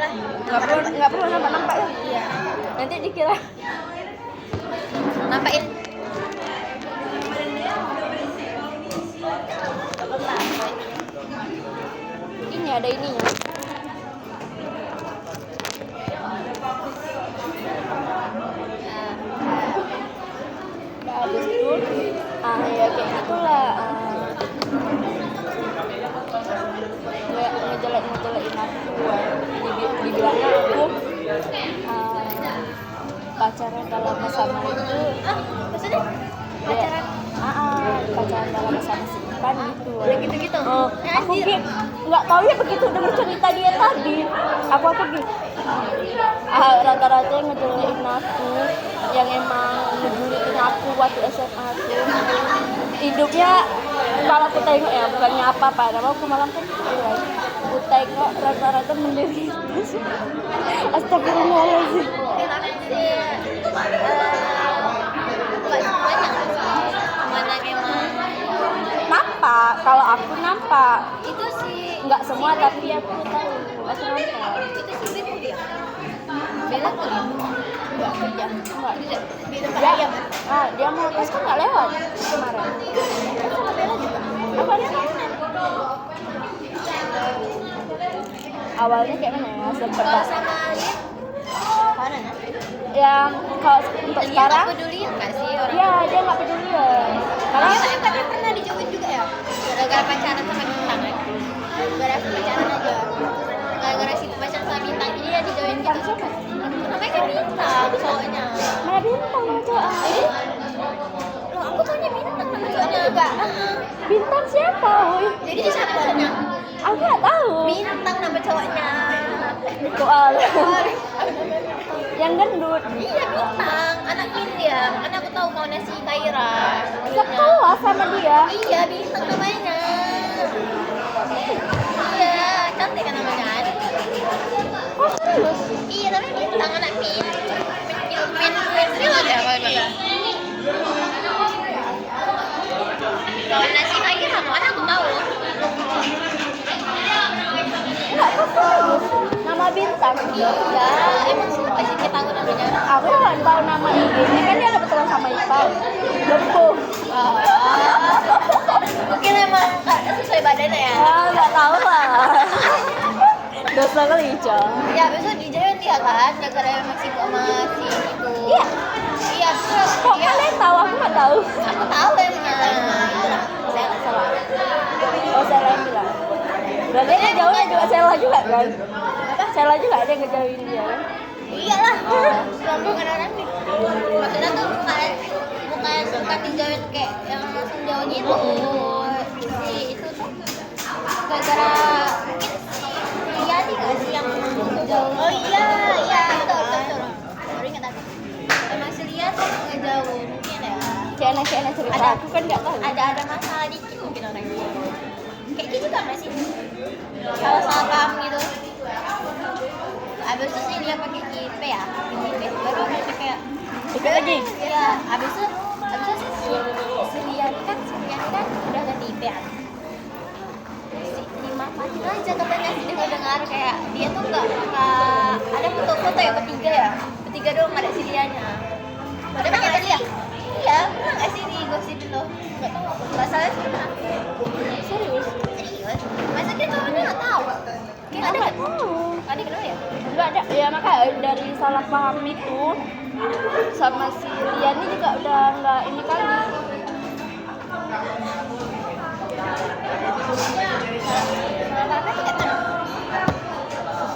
lah. Nggak perlu nampak ya. Iya. Nanti dikira Nampakin. ini ada ininya. Nah, habis itu ya kayak gitulah. Ngejelek-ngejelekin aku. Dibilangnya aku pacaran dalam sama itu. Maksudnya Pacaran dalam sama si Ipan gitu. udah gitu-gitu. Aku nggak tahu ya begitu dengar cerita dia tadi. Aku gitu. Rata-rata yang ngejelekin aku, yang emang ngejulitin aku waktu SMA tuh. Hidupnya kalau aku tengok ya bukannya apa-apa, nama aku malah kan aku tengok rata-rata menderita. Astagfirullahaladzim. Tapi sih banyak cuman yang emang Nampak, kalau aku nampak. itu sih Nggak semua tapi aku tahu. Aku nampak. itu sih Bella dia. Bella tuh nggak kerja. Nggak. Di tempat ayam. Dia mau tes kan nggak lewat kemarin. Sama Bella juga. Apa dia? Awalnya kayak mana ya? Sempet Kalau sama Lia, mana? yang kalau untuk Lia sekarang nggak peduli nggak sih orang? ya dia nggak peduli ya Karena karena kan pernah dijauhin juga ya. Gara-gara pacaran sama bintang kan? Gara-gara pacaran aja. Gara-gara situ pacaran sama bintang jadi dia dijauhin bintang gitu. siapa? Namanya kan bintang cowoknya. Mana bintang nama cowok? Loh, aku taunya bintang nama cowoknya juga. Bintang siapa? Woy? Jadi dia siapa cowoknya? Aku nggak tahu. Bintang nama cowoknya. Soal yang gendut. Iya bintang, anak Min dia. Kan aku tahu mau nasi Kaira. Sekolah sama dia. Iya bintang namanya. Iya cantik kan namanya. Oh serius? Iya tapi bintang anak Min. Min film ya kalau bilang. Kalau nasi Kaira mana aku tahu. Enggak kok serius. Nama bintang. Iya emang siapa sih dia tahu namanya? Aku nggak tahu nama IG-nya kan dia ada betulan sama Ipan. Lempung. Mungkin emang sesuai badannya ya. Nggak tahu lah. Dosa kali Ica. Ya besok dijauhin dia kan, gara-gara emang sibuk sama si itu. Iya. Iya terus Kok dia, kalian tahu? Aku nggak tahu. aku tahu emang. Saya nggak salah. Oh Sela yang bilang. Berarti dia jauhnya juga Sela juga kan? Sela juga ada yang ngejauhin dia kan? Iyalah, rombongan orang nih. Maksudnya tuh bukan dijauhin kayak yang langsung jauh gitu. Si itu tuh gara-gara mungkin si Yani nggak sih yang jauh. Oh iya betul. Baru ingat aku. Emang si Lia tuh ngejauh mungkin ya. Kena cerita. Ada. Aku kan nggak tahu. Ada masalah dikit mungkin orangnya. Kayak gitu kan nggak sih? Kalau salah paham gitu. Abis itu sih dia pakai JP ya, baru ada kayak Ikut lagi. ya. Abis itu si Rian kan udah ganti IP ya. Dimanfaatin aja katanya sih dengar kayak dia tuh nggak ada foto-foto ya bertiga doang nggak ada si Riannya. Ada pakai tadi ya? Iya, pernah nggak sih di gosipin lo? Nggak tahu, nggak salah sih pernah. Serius? Masa dia cowoknya nggak tahu? Kayak ada nggak? Ada kenapa ya? Nggak ada. Ya makanya dari salah paham itu sama si Rian ini juga udah nggak ini kali.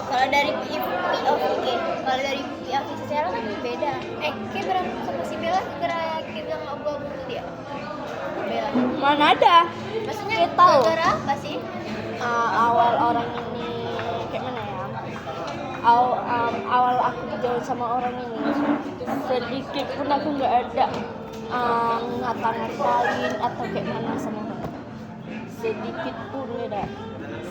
Kalau dari POV, kalau dari POV secara kan beda. Kayak berantem sama si Bella gara-gara kita ngobrol gitu dia. Bella. Mana ada? Maksudnya Kita tahu. gara-gara apa sih? Awal orang ini kayak mana ya? Awal aku dijauh sama orang ini sedikit pun aku nggak ada ngata-ngatain atau kayak mana sama orang. Sedikit pun beda.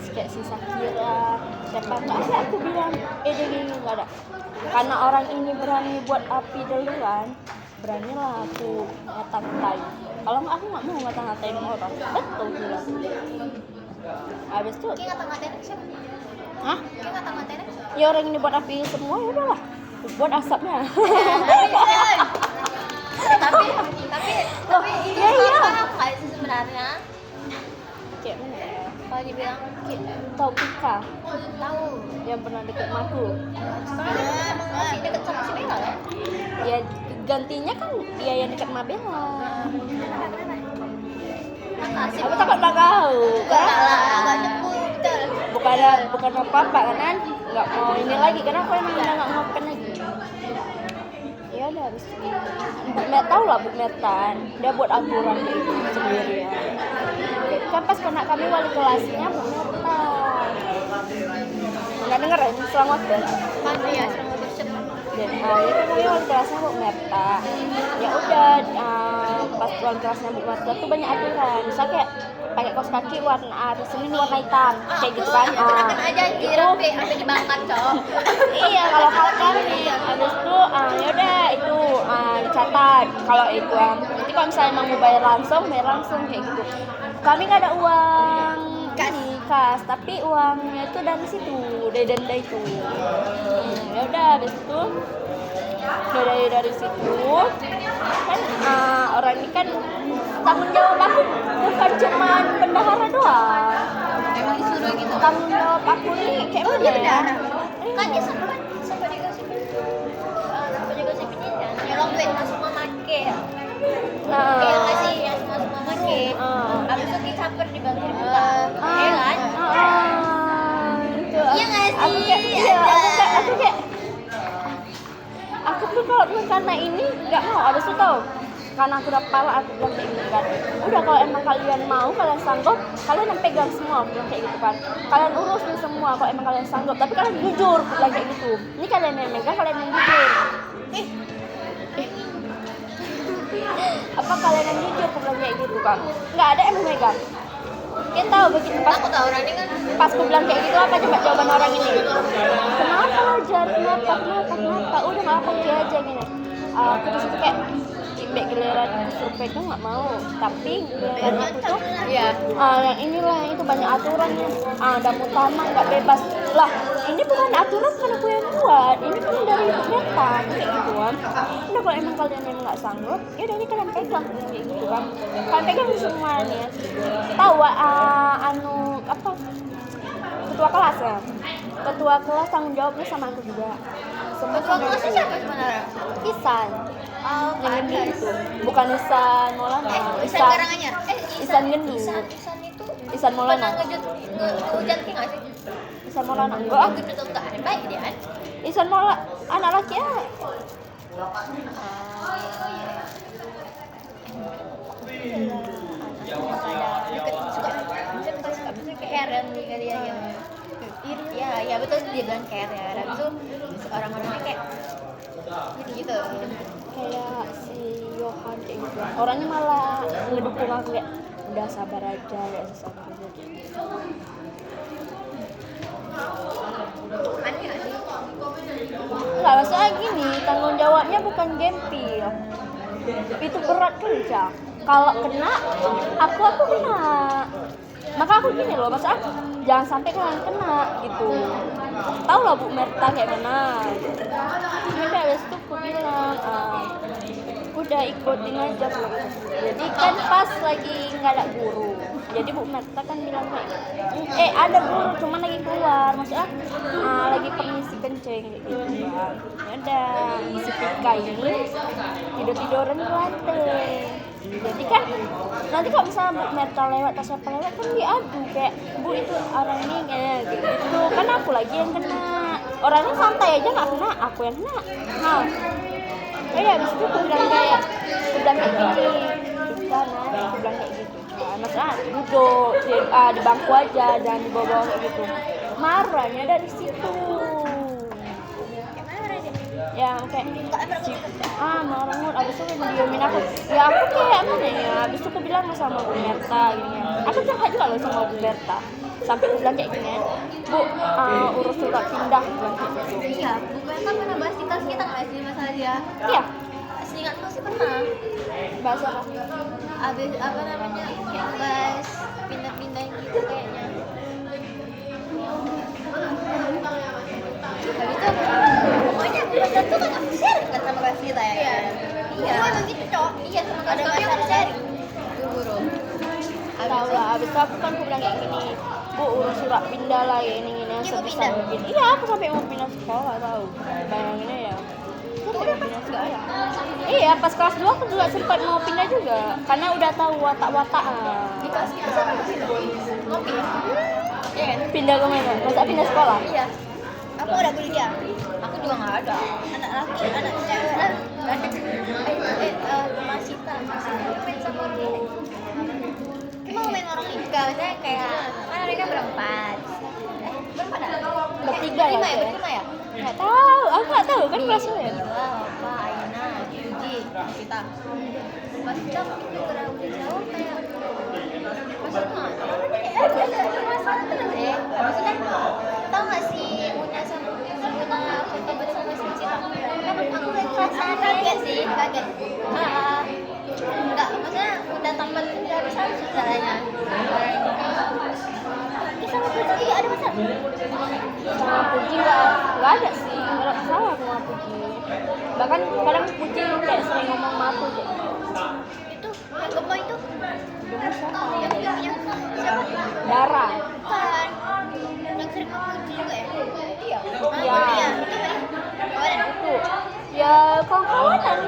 Kayak si Sakira, siapa nggak ada aku bilang dia nggak ada. Karena orang ini berani buat api duluan, beranilah aku ngata-ngatain. Kalau nggak aku nggak mau ngata-ngatain orang, betul bilang. Habis itu Kayak ngata-ngatain siapa? Hah? Kayak ngata-ngatain ya orang ini buat api semua, ya udahlah buat asapnya. Tapi itu Ya, iya. apa kayak sih sebenarnya? Kayak mana ya? Kalau dibilang Tahu Pika tahu. yang pernah deket sama aku. Soalnya emang masih deket sama si Bella kan? Ya gantinya kan dia yang deket sama Bella. Makasih. Aku takut nggak tahu. Enggak lah, agak nyebur betul. Bukan apa-apa kan? Nggak mau ini lagi karena aku emang udah nggak mau open lagi. Ya udah habis itu. Nggak tahu lah Bu Metan. Dia buat aturan kayak gitu sendiri ya. Kan pas kena kami wali kelasnya Bu Metan. Nggak denger ya? Selamat ya. Kan ya sering bersyukur. Dan ya kan kami wali kelasnya Bu Merta. Ya udah pas wali kelasnya Bu Merta tuh banyak aturan. Misalnya kayak pakai kaos kaki warna Senin warna hitam kayak gitu kan. Kenakan aja anjir sampai dibakar, Cok. Iya kalau kami habis itu ya udah itu dicatat kalau itu nanti kalau misalnya mau bayar langsung kayak gitu. Kami nggak ada uang kas, tapi uangnya itu dari situ, dari denda itu. Ya udah habis itu dari situ kan orang ini kan tanggung jawab aku bukan cuma bendahara doang. Emang disuruh gitu. Tanggung jawab aku nih kayak Oh, mana dia ya? bendahara. Kan dia sampai digosipin. Sampai digosipin ini kan. Nyolong duit mas semua make. Iya nggak sih yang semua make. Habis itu dicaper di bangku dibuka. Iya kan? Itu Iya nggak sih? aku kayak aku tuh kalau karena ini nggak mau habis itu tahu karena aku udah pala aku bilang kayak gitu kan udah kalau emang kalian mau kalian sanggup kalian yang pegang semua aku bilang kayak gitu kan kalian urusin semua kalau emang kalian sanggup tapi kalian jujur aku bilang kayak gitu ini kalian yang megang kalian yang jujur apa kalian yang jujur aku bilang kayak gitu kan nggak ada yang megang kita tahu begitu pas Aku tahu orang ini kan. pas aku bilang kayak gitu apa coba jawaban orang ini kenapa Jar kenapa udah nggak apa aja gini aku di situ kayak mbak giliran aku suruh pegang nggak mau tapi giliran aku tuh Iya. yang inilah yang itu banyak aturannya ada mutama nggak bebas lah ini bukan aturan kan aku yang buat ini kan dari Meta kayak gitu kan udah kalau emang kalian yang nggak sanggup ya udah ini kalian pegang kayak gitu kan kalian pegang semuanya tahu apa ketua kelas ya ketua kelas tanggung jawabnya sama aku juga semua Ketua kelasnya siapa sebenarnya? Isan Oh, yang Pak Gendi itu bukan Isan Maulana Isan Karanganyar. Isan Gendi Isan itu Isan Maulana ngehujat nggak sih? Isan Maulana enggak Gitu tuh enggak ada baik dia kan? Isan Maulana anak laki ya Bisa kayak Aaron nih kali ya yang ya betul dia bilang kayak ya habis itu orang-orangnya kayak gitu kayak si Yohan kayak gitu orangnya malah ngedukung aku kayak udah sabar aja ya sabar aja aneh nggak sih? nggak masalah gini tanggung jawabnya bukan gempil itu berat kerja kalau kena aku kena maka aku gini loh masa jangan sampai kalian kena gitu tahu lah Bu Merta kayak mana udah habis itu aku bilang udah ikutin aja Bu jadi kan pas lagi nggak ada guru jadi Bu Merta kan bilang kayak ada guru cuman lagi keluar maksudnya lagi permisi kencing gitu kan ada si Pika ini tiduran di lantai jadi kan nanti kalau misalnya Bu Merta lewat atau siapa lewat kan diadu kayak Bu itu orang ini kayak gitu kan aku lagi yang kena orangnya santai aja nggak kena aku yang kena ya habis itu aku bilang kayak gini kita aku bilang kayak gitu maksudnya duduk di bangku aja dan di bawah kayak gitu marahnya dari situ yang kayak marah abis itu diemin aku ya aku kayak mana ya abis itu aku bilang sama Bu Merta gini aku jahat juga loh sama Bu Merta sampai aku bilang kayak gini Bu urus surat pindah bilang kayak gitu Iya, Bu Merta pernah bahas di kelas kita nggak sih masalah dia? iya Seingatku sih pernah. bahasa apa Abis apa namanya kayak bahas pindah-pindah gitu kayaknya. sama kelas kita ya. Iya. Iya. Emang gitu, Cok. Iya, sama kelas kami yang sharing. Guru. Tahu lah, abis itu aku kan bilang kayak gini, Bu, urus surat pindah lah kayak ini yang Iya, mau sebisa pindah? mungkin. Iya, aku sampai mau pindah sekolah tahu. Bayanginnya ya. Udah pindah sekolah. Iya, pas kelas 2 aku juga sempat mau pindah juga, karena udah tahu watak-watak. Di kelas kita siapa yang pindah? Ngopi. Iya kan? Pindah ke mana? Masa pindah sekolah? Iya. Aku udah kuliah. Aku juga nggak ada. Anak laki, anak cewek lah. Masih main sama dia. Emang main orang nikah, misalnya kayak kan mereka berempat. Berempat ada? Bertiga ya, Berlima ya, Cek? berlima ya? Nggak tahu, aku nggak tahu kan kelasnya ya. Nila, Opa, Aina, Yuji, kita. Pas kita mungkin gara udah jauh kayak maksudnya ada masalah terus ya. Habis itu kan tau gak sih Muna sama Muna foto bersama si Cita. Kan aku lihat perasaan kaget sih, kaget. Enggak, maksudnya udah tampan dari sana saudaranya. Sama Puji ada masalah? Sama Puji nggak ada sih, nggak salah sama Puji. Bahkan kadang Puji kayak sering ngomong sama aku kayak Itu yang gemuk itu Gemes siapa? yang siapa? Dara. Bukan yang sering Puji juga ya? Iya. Iya. Iya, itu kan kawan. Itu ya kawan-kawanan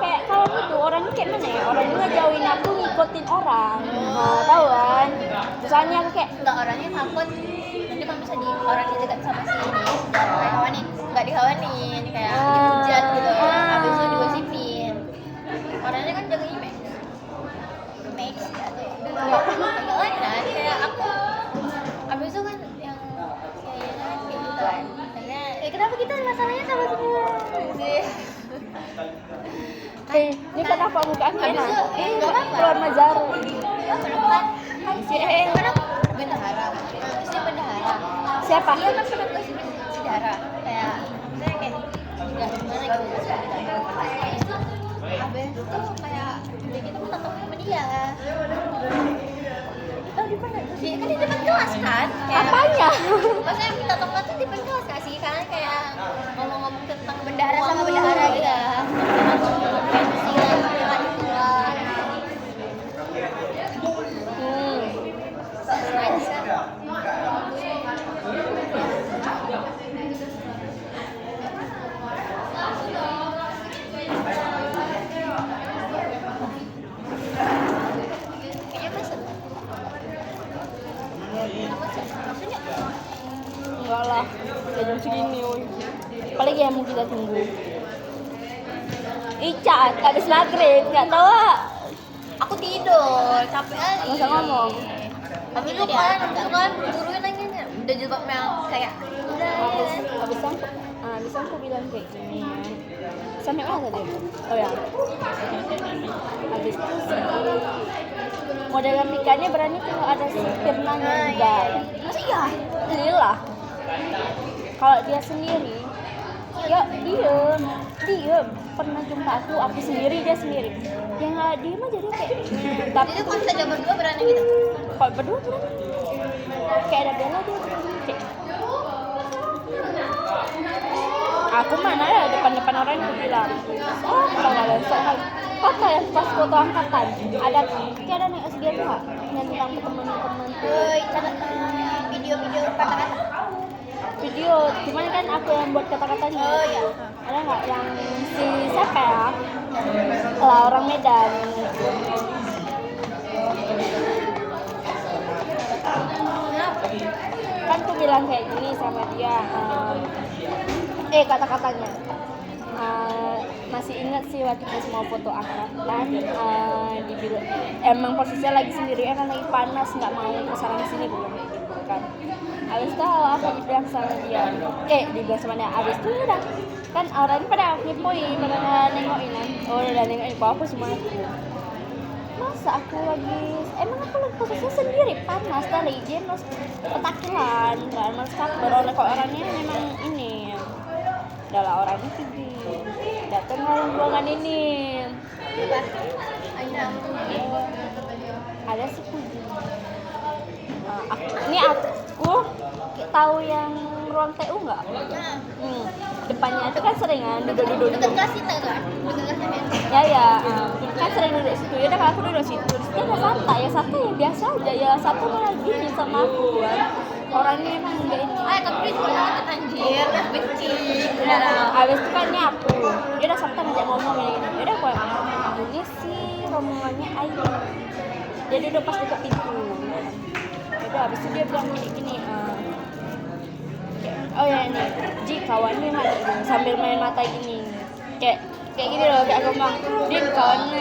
kayak kawan itu orangnya kayak mana ya, orangnya ngejauhin aku ngikutin orang. Nah, tahu kan misalnya aku kayak Enggak, orangnya takut nanti kalau bisa di orang di dekat sama si ini jangan kayak kawanin, nggak dikawanin kayak dihujat gitu, habis itu digosipin. Orangnya kan jaga image ya tuh agak lain kan kayak aku, habis itu kan yang kayaknya kan kayak gitu kan kayaknya kenapa kita masalahnya sama semua sih. ini kenapa mukanya Habis enak? itu, nggak apa-apa. Keluar Majaru. Kan si kan aku bendahara, terus dia bendahara. Siapa? Dia kan pernah ke si Dara kayak saya kayak udah gimana gitu habis itu kayak udah gitu mau tatap sama dia. Oh di mana? Dia kan di depan kelas kan? Kayak, Apanya? maksudnya minta tongkat tuh di depan kelas nggak sih? Karena kayak ngomong-ngomong tentang bendahara sama bendahara gitu. Pensi lah, jalan keluar. Kayaknya masuk. Maksudnya Enggak lah, udah jam segini woy. Apalagi yang mau kita tunggu. Ica, habis maghrib, nggak tahu ah. aku tidur, capek kali. Nggak usah ngomong. Tapi lu kan gurunya nanya udah jilbab yang kayak udah. Habis aku bilang kayak gini ya. Sampai mana tadi? Oh ya. Habis itu si model nikahnya berani kalau ada si Firnanya juga. Masa iya? Lila. Kalau dia sendiri, ya diem. Pernah jumpa aku sendiri, dia sendiri. Yang nggak diem aja dia kayak. Tapi Jadi kalau misalnya berdua berani gitu. kalau berdua berani. Kayak ada bela dia. Kayak, aku mana ya depan orang itu bilang kalau kalian soal kata ya pas foto angkatan ada kayak ada naik SD tuh nggak yang tentang teman-teman Video-video kata-kata. video cuman kan aku yang buat kata-katanya Oh iya. ada nggak yang si siapa ya lah orang Medan kan aku bilang kayak gini sama dia kata-katanya masih ingat sih waktu pas mau foto angkatan dibilang emang posisinya lagi sendiri kan lagi panas nggak mau kesana sini bilang kayak gitu kan. Abis itu aku dibilang sama dia dibilang sama dia abis itu udah kan orang pada ngepoin pada nengokin kan udah nengokin kok aku semua masa aku lagi emang aku lagi posisinya sendiri panas tadi dia harus petakilan kan mas baru kok orangnya memang ini adalah orang itu datang ruangan ini ada si Puji ini aku tahu yang ruang TU nggak depannya itu kan seringan duduk. Dekat kelas kita kan? Dekat kelas kita. Ya, kan sering duduk situ. Ya udah kalau aku duduk situ. Terus dia ada Sata yang biasa aja. Ya Sata malah gini sama aku kan. Orangnya emang enggak ini. Tapi dia cuma banget anjir, benci. Habis itu kan nyapu. Dia udah Sata ngajak ngomong kayak gini. Ya udah aku ini sih rombongannya Ayu. Dia duduk pas dekat pintu. Ya udah habis itu dia bilang gini. Oh ya nih, Ji kawannya mana ini sambil main mata gini. Kayak gini loh, kayak aku bilang, Din kawannya